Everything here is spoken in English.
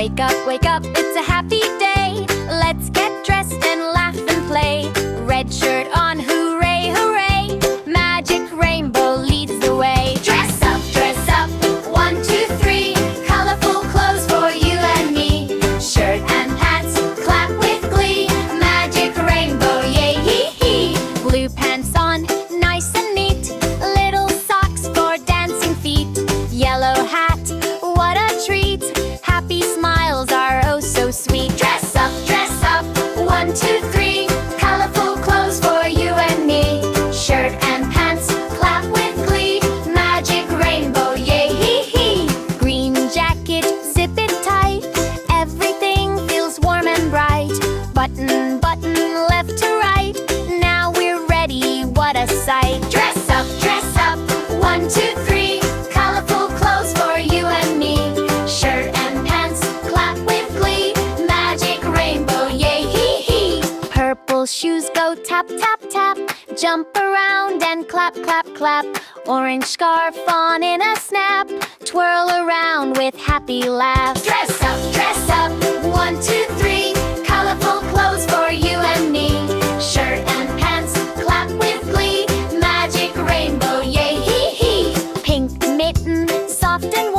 wake up, it's a happy day. Let's get dressed and laugh and play. Red shirt on, hooray, hooray. Magic rainbow leads the way. Dress up, 1, 2, 3. Colorful clothes for you and me. Shirt and pants, clap with glee. Magic rainbow, yay, hee hee. Blue pants on, nice and neat. Little socks for dancing feet. Yellow hat, what a treat. Happy smiles are oh so sweet. Dress up, 1, 2, 3. Colorful clothes for you and me. Shirt and pants, clap with glee. Magic rainbow, yay, hee hee. Green jacket, zip it tight. Everything feels warm and bright. Button, button, left to right. Now we're ready, what a sight. Dress up, 1, 2, 3. Colorful clothes for you and me. Shirt and pants, clap with glee. Magic rainbow, yay, hee hee. Purple shoes go tap, tap, tap. Jump around and clap, clap, clap. Orange scarf on in a snap. Twirl around with happy laughs. Dress up, 1, 2, 3. Colorful clothes for you and me. Shirt and pants, clap with glee. Magic rainbow, yay, hee hee. Pink mitten, soft and warm.